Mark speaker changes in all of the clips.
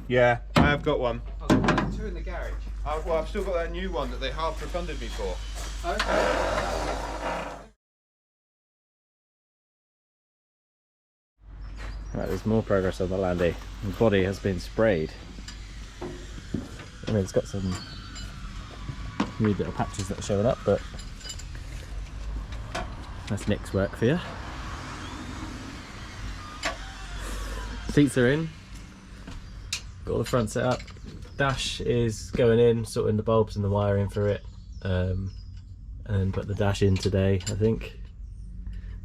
Speaker 1: Yeah, I have got one.
Speaker 2: Oh, there's 2 in the garage.
Speaker 1: Well, I've still got that new one that they half refunded me for.
Speaker 2: Okay.
Speaker 3: Right, there's more progress on the Landy. The body has been sprayed. I mean, it's got some weird little patches that are showing up, but that's Nick's work for you. Seats are in. Got all the front set up. Dash is going in, sorting the bulbs and the wiring for it, and then put the dash in today, I think.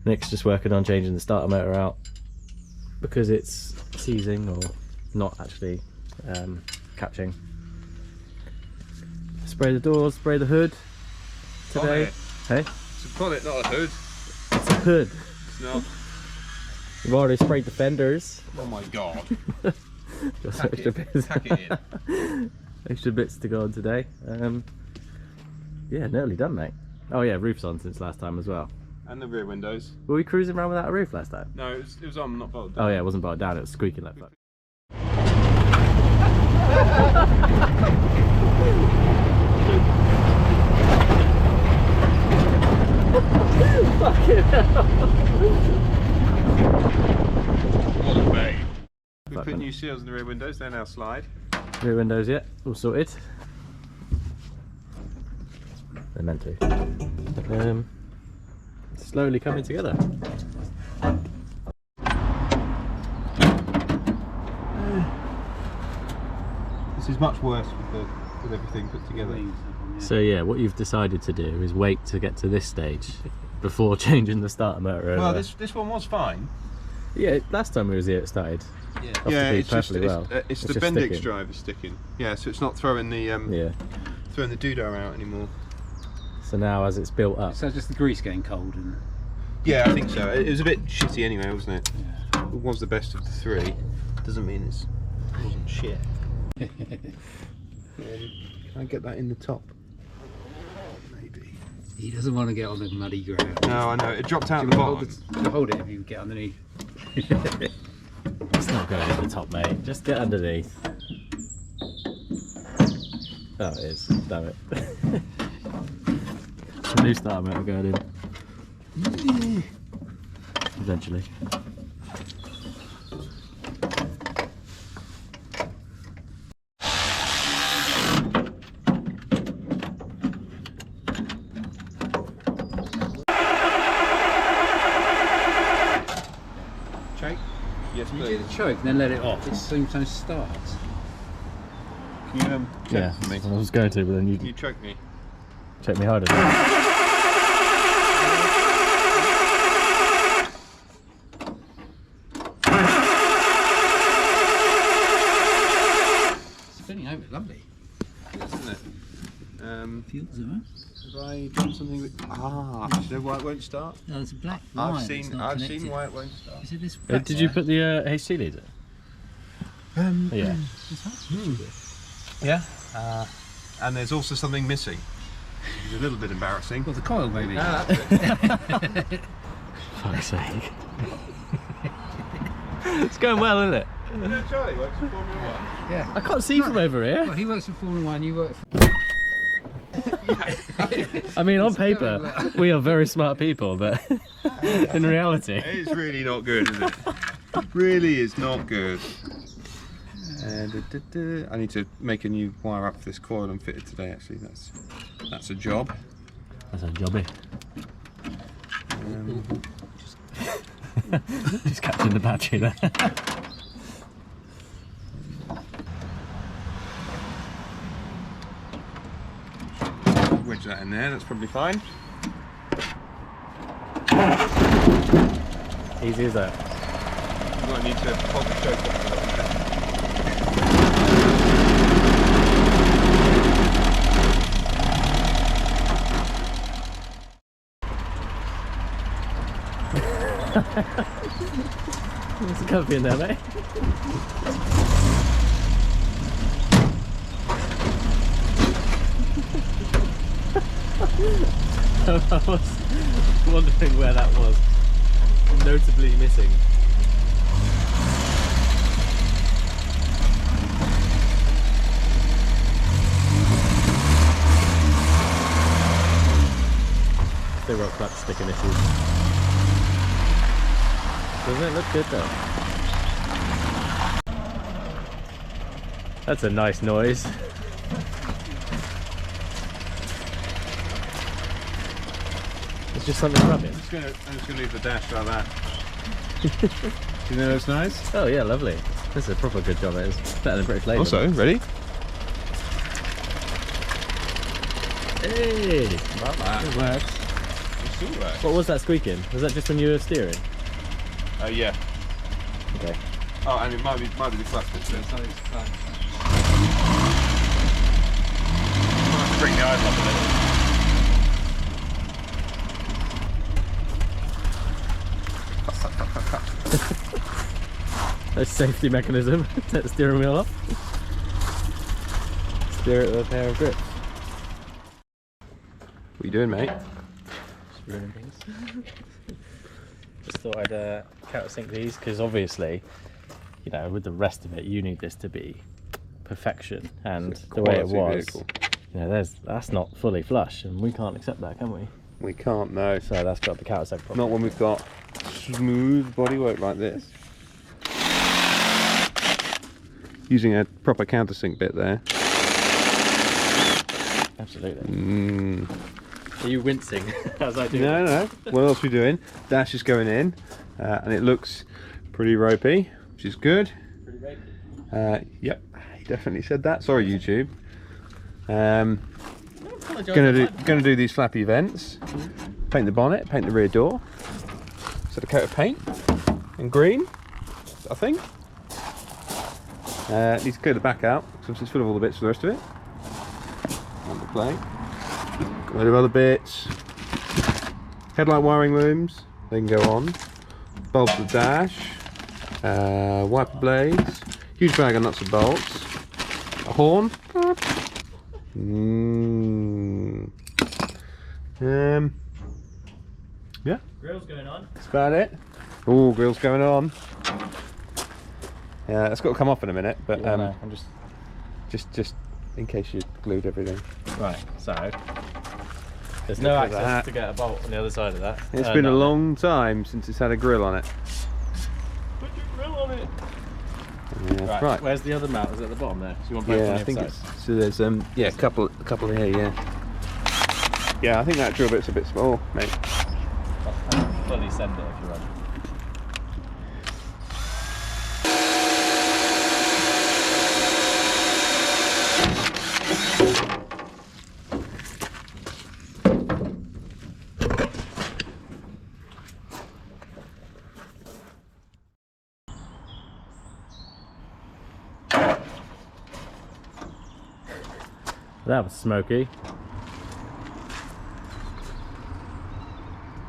Speaker 3: Nick's just working on changing the starter motor out because it's seizing or not actually catching. Spray the doors, spray the hood today. Hey?
Speaker 1: It's a bonnet, not a hood.
Speaker 3: It's a hood.
Speaker 1: It's not.
Speaker 3: We've already sprayed the fenders.
Speaker 1: Oh my god.
Speaker 3: Got some extra bits.
Speaker 1: Pack it in.
Speaker 3: Extra bits to go on today. Yeah, nearly done, mate. Oh yeah, roof's on since last time as well.
Speaker 1: And the rear windows.
Speaker 3: Were we cruising around without a roof last time?
Speaker 1: No, it was on, not bolted down.
Speaker 3: Oh yeah, it wasn't bolted down, it was squeaking like fuck. Fucking hell.
Speaker 1: What a babe. We put new seals in the rear windows, they now slide.
Speaker 3: Rear windows, yeah, all sorted. They're meant to. Slowly coming together.
Speaker 1: This is much worse with everything put together.
Speaker 3: So yeah, what you've decided to do is wait to get to this stage before changing the starter motor.
Speaker 1: Well, this one was fine.
Speaker 3: Yeah, last time we was here it started.
Speaker 1: Yeah,
Speaker 3: it's just
Speaker 1: the Bendix drive is sticking. Yeah, so it's not throwing the throwing the doodah out anymore.
Speaker 3: So now as it's built up.
Speaker 2: So just the grease getting cold and.
Speaker 1: Yeah, I think so. It was a bit shitty anyway, wasn't it? Yeah. It was the best of the 3. Doesn't mean it wasn't shit. Can I get that in the top? Maybe.
Speaker 2: He doesn't want to get on the muddy ground.
Speaker 1: No, I know. It dropped out the bottom.
Speaker 2: Hold it if you get underneath.
Speaker 3: It's not going at the top, mate. Just get underneath. Oh, it is. Damn it. The new starter motor going in. Eventually.
Speaker 1: Choke? Yes,
Speaker 2: You
Speaker 1: please.
Speaker 2: do the choke and then let it off. It sometimes starts.
Speaker 1: Can you choke
Speaker 3: Yeah,
Speaker 1: for me?
Speaker 3: I was going to, but then
Speaker 1: You
Speaker 3: you
Speaker 1: choke me.
Speaker 3: check me harder. Then.
Speaker 2: Spinning over, lovely.
Speaker 1: Isn't it?
Speaker 2: Feels it, huh?
Speaker 1: Have I done something with... do you know why it won't start?
Speaker 2: No, there's a black
Speaker 1: I've
Speaker 2: line.
Speaker 1: seen why it won't start.
Speaker 2: Is it this
Speaker 3: Did you put the HC leader? Yeah.
Speaker 1: Yeah. And there's also something missing. It's a little bit embarrassing.
Speaker 2: Well, the coil maybe.
Speaker 1: Ah, that's it.
Speaker 3: Fuck's sake. It's going well, isn't it?
Speaker 1: You know Charlie works for Formula 1?
Speaker 2: Yeah.
Speaker 3: I can't see from over here.
Speaker 2: Well, he works for Formula 1, you work for...
Speaker 3: I mean, on paper, we are very smart people, but in reality...
Speaker 1: It's really not good, is it? It really is not good. I need to make a new wire up for this coil and fit it today, actually. That's a job.
Speaker 3: That's a jobby. Just catching the battery there.
Speaker 1: Wedge that in there, that's probably fine.
Speaker 3: Easy as that.
Speaker 1: You might need to hold the choke up a little bit.
Speaker 3: There's a coffee in there, mate. I was wondering where that was. Notably missing. They've got clutch sticking issues. Doesn't it look good though? That's a nice noise. It's just something rubbing.
Speaker 1: I'm just gonna leave the dash like that. Do you know that's nice?
Speaker 3: Oh yeah, lovely. This is a proper good job. It is better than British Labour.
Speaker 1: Also, ready?
Speaker 3: Hey!
Speaker 1: About that.
Speaker 2: It works.
Speaker 1: It still works.
Speaker 3: What was that squeaking? Was that just when you were steering?
Speaker 1: Yeah.
Speaker 3: Okay.
Speaker 1: Oh, and it might be the clutch bit too. I'll have to bring the eyes up a little.
Speaker 3: A safety mechanism. Take the steering wheel off. Steer it with a pair of grips.
Speaker 1: What are you doing, mate?
Speaker 3: Just ruining things. Just thought I'd countersink these because obviously, you know, with the rest of it, you need this to be perfection. And the way it was,
Speaker 1: vehicle.
Speaker 3: you know, that's not fully flush, and we can't accept that, can we?
Speaker 1: We can't, no.
Speaker 3: So that's got the countersink problem.
Speaker 1: Not when we've got smooth bodywork like this. Using a proper countersink bit there.
Speaker 3: Absolutely. Are you wincing as I do?
Speaker 1: No, no. What else are we doing? Dash is going in, and it looks pretty ropey, which is good.
Speaker 3: Pretty ropey.
Speaker 1: Yep, he definitely said that. Sorry, YouTube. Gonna do these flappy vents. Paint the bonnet, paint the rear door. Set a coat of paint and green, I think. Need to clear the back out because it's full of all the bits for the rest of it. Number plate. Got a load of other bits. Headlight wiring looms, they can go on. Bulbs for the dash. Wiper blades. Huge bag of nuts and bolts. A horn. Yeah.
Speaker 3: Grille's going on.
Speaker 1: That's about it. Oh, grille's going on. Yeah, it's got to come off in a minute, but
Speaker 3: No, I'm
Speaker 1: just in case you glued everything.
Speaker 3: right. So there's no
Speaker 1: Look at
Speaker 3: access
Speaker 1: that.
Speaker 3: to get a bolt on the other side of that.
Speaker 1: It's been a long time since it's had a grill on it.
Speaker 3: Put your grill on it.
Speaker 1: Yeah, that's right.
Speaker 3: Where's the other mount? Is it at the bottom there? So you want both on
Speaker 1: Yeah,
Speaker 3: the
Speaker 1: I think
Speaker 3: other
Speaker 1: it's
Speaker 3: side?
Speaker 1: so. There's yeah, a couple here. Yeah. Yeah, I think that drill bit's a bit small, mate.
Speaker 3: Fully send it if you want. That was smoky.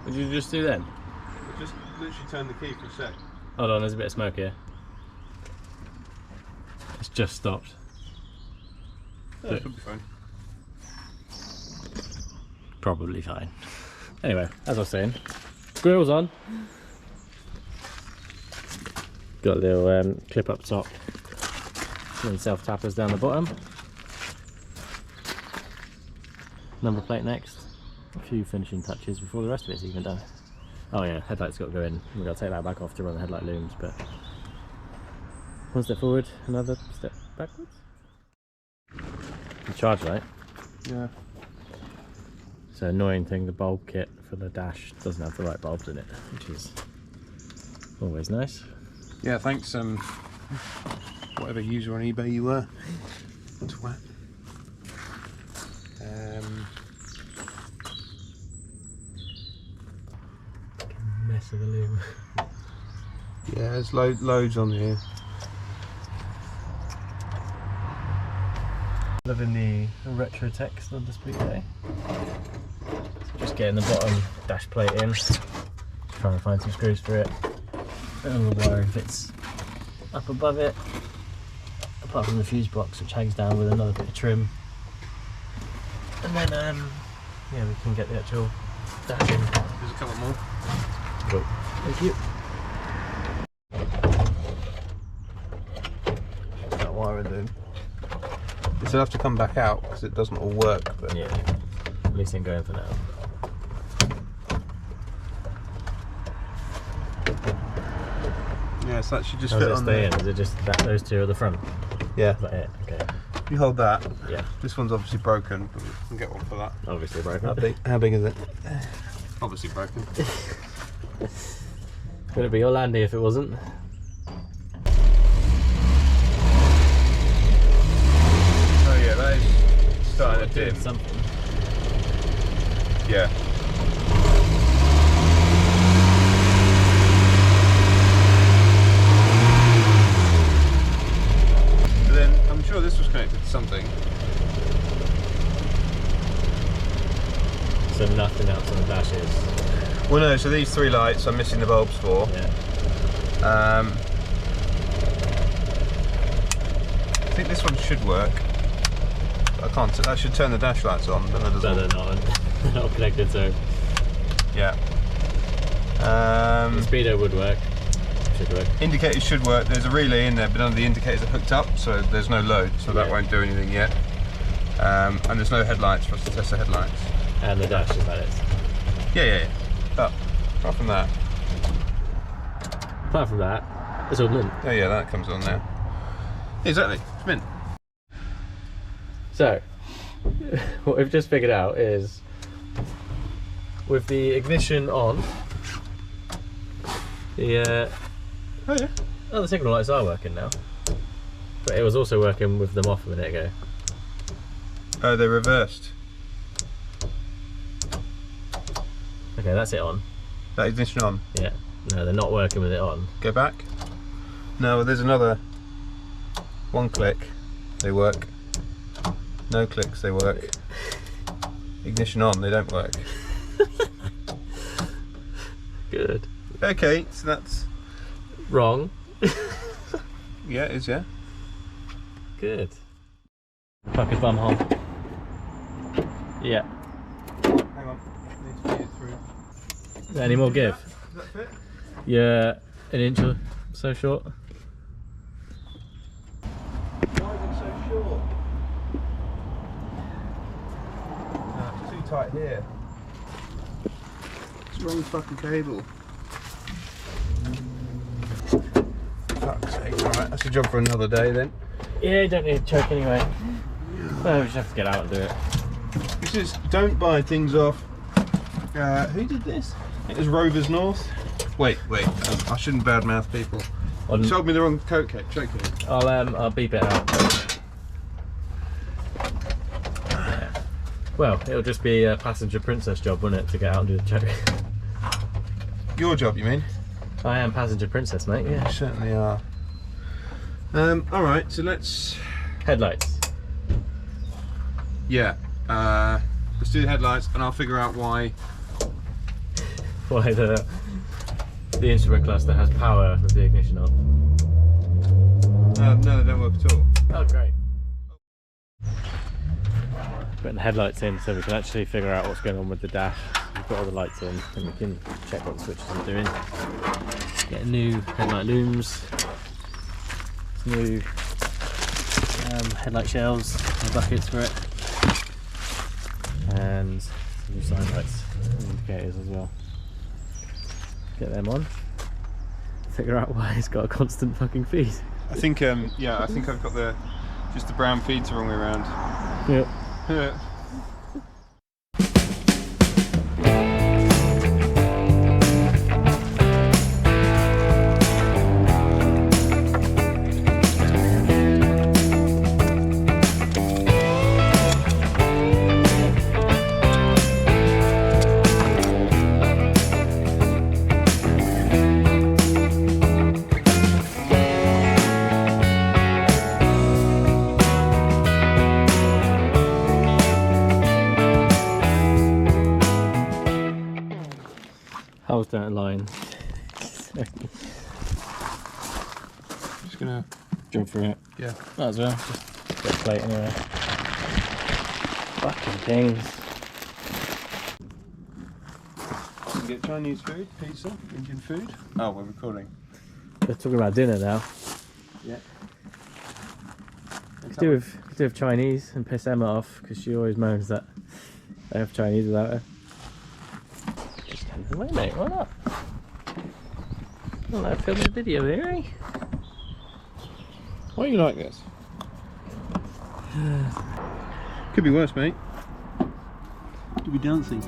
Speaker 3: What did you just do then?
Speaker 1: Just literally turn the key for a sec.
Speaker 3: Hold on, there's a bit of smoke here. It's just stopped.
Speaker 1: That should be fine.
Speaker 3: Probably fine. Anyway, as I was saying, grill's on. Got a little clip up top and self tappers down the bottom. Number plate next. A few finishing touches before the rest of it's even done. Oh yeah, headlight's got to go in. We've got to take that back off to run the headlight looms, but one step forward, another step backwards. The charge light.
Speaker 1: Yeah.
Speaker 3: So annoying thing, the bulb kit for the dash doesn't have the right bulbs in it, which is always nice.
Speaker 1: Yeah, thanks whatever user on eBay you were. That's wet.
Speaker 3: Mess of the loom.
Speaker 1: Yeah, there's loads on here.
Speaker 3: Loving the retro text on display today. Just getting the bottom dash plate in. Just trying to find some screws for it. And the wiring fits up above it. Apart from the fuse box, which hangs down with another bit of trim. And then yeah, we can get the actual dash in.
Speaker 1: There's a couple more.
Speaker 3: Cool. Thank you.
Speaker 1: That wiring loom. This will have to come back out because it doesn't all work. But
Speaker 3: Yeah, at least I'm going for now.
Speaker 1: Yeah, so that should just
Speaker 3: How
Speaker 1: fit
Speaker 3: does it
Speaker 1: on
Speaker 3: stay
Speaker 1: there.
Speaker 3: in? Is it just that those two at the front?
Speaker 1: Yeah.
Speaker 3: Is that it? Okay.
Speaker 1: You hold that.
Speaker 3: Yeah.
Speaker 1: This one's obviously broken, but we can get one for that.
Speaker 3: Obviously broken.
Speaker 1: How big is it? Obviously broken.
Speaker 3: Would it be your Landy if it wasn't?
Speaker 1: Oh yeah, that is starting to dim.
Speaker 3: Something.
Speaker 1: Yeah. But then I'm sure this was connected to something.
Speaker 3: So nothing else on the dashes.
Speaker 1: Well, no. So these three lights I'm missing the bulbs for.
Speaker 3: Yeah.
Speaker 1: I think this one should work. I can't. I should turn the dash lights on, but that
Speaker 3: So
Speaker 1: doesn't.
Speaker 3: they're not, not connected. So
Speaker 1: Yeah.
Speaker 3: the speedo would work. Should work.
Speaker 1: Indicators should work. There's a relay in there, but none of the indicators are hooked up, so there's no load, so that
Speaker 3: Yeah.
Speaker 1: won't do anything yet. And there's no headlights for us to test the headlights.
Speaker 3: And the dash is that it.
Speaker 1: Yeah. But apart from that,
Speaker 3: Apart from that, it's all mint.
Speaker 1: oh yeah, that comes on now. Exactly, it's mint.
Speaker 3: So, what we've just figured out is, with the ignition on, the
Speaker 1: Oh yeah.
Speaker 3: the signal lights are working now. But it was also working with them off a minute ago.
Speaker 1: Oh, they're reversed.
Speaker 3: Okay, that's it on.
Speaker 1: That ignition on.
Speaker 3: Yeah. No, they're not working with it on.
Speaker 1: Go back. No, there's another. One click, they work. No clicks, they work. Ignition on, they don't work.
Speaker 3: Good.
Speaker 1: Okay, so that's.
Speaker 3: Wrong.
Speaker 1: Yeah, it is, yeah.
Speaker 3: Good. Fucking bum hole. Yeah.
Speaker 1: Hang on, need to feed it through.
Speaker 3: Any more give?
Speaker 1: Does that fit?
Speaker 3: Yeah, an inch or so short.
Speaker 1: Why is it so short? No, it's too tight here. It's the wrong fucking cable. Fuck's sake, right, that's a job for another day then.
Speaker 3: Yeah, you don't need to choke anyway. Well, we just have to get out and do it.
Speaker 1: This is, don't buy things off. Who did this? It was Rovers North. Wait, I shouldn't badmouth people. You sold me the wrong coat cake, choke it.
Speaker 3: I'll beep it out. Yeah. Well, it'll just be a passenger princess job, wouldn't it, to get out and do the choke?
Speaker 1: Your job, you mean?
Speaker 3: I am passenger princess, mate. Yeah.
Speaker 1: You certainly are. Alright, so let's...
Speaker 3: Headlights.
Speaker 1: Yeah. Let's do the headlights and I'll figure out why.
Speaker 3: Why the instrument cluster has power with the ignition on.
Speaker 1: No, they don't work at all.
Speaker 3: Oh, great. Putting the headlights in so we can actually figure out what's going on with the dash. We've got all the lights in and we can check what the switches are doing. Get new headlight looms, new headlight shells and buckets for it, and some new side lights and indicators as well. Get them on. Figure out why it's got a constant fucking feed.
Speaker 1: I think, yeah, I think I've got just the brown feeds the wrong way around.
Speaker 3: Yep. Holes don't align.
Speaker 1: Just gonna,
Speaker 3: Jump through it.
Speaker 1: yeah.
Speaker 3: Might as well. Just get a plate anyway. Fucking things.
Speaker 1: You can get Chinese food, pizza, Indian food. Oh, we're recording.
Speaker 3: We're talking about dinner now.
Speaker 1: Yeah.
Speaker 3: Could do with Chinese and piss Emma off because she always moans that they have Chinese without her. Just stand in the way, mate. Why not? Not like filming a video here, eh?
Speaker 1: Why are you like this? Could be worse, mate.
Speaker 2: Could be dancing.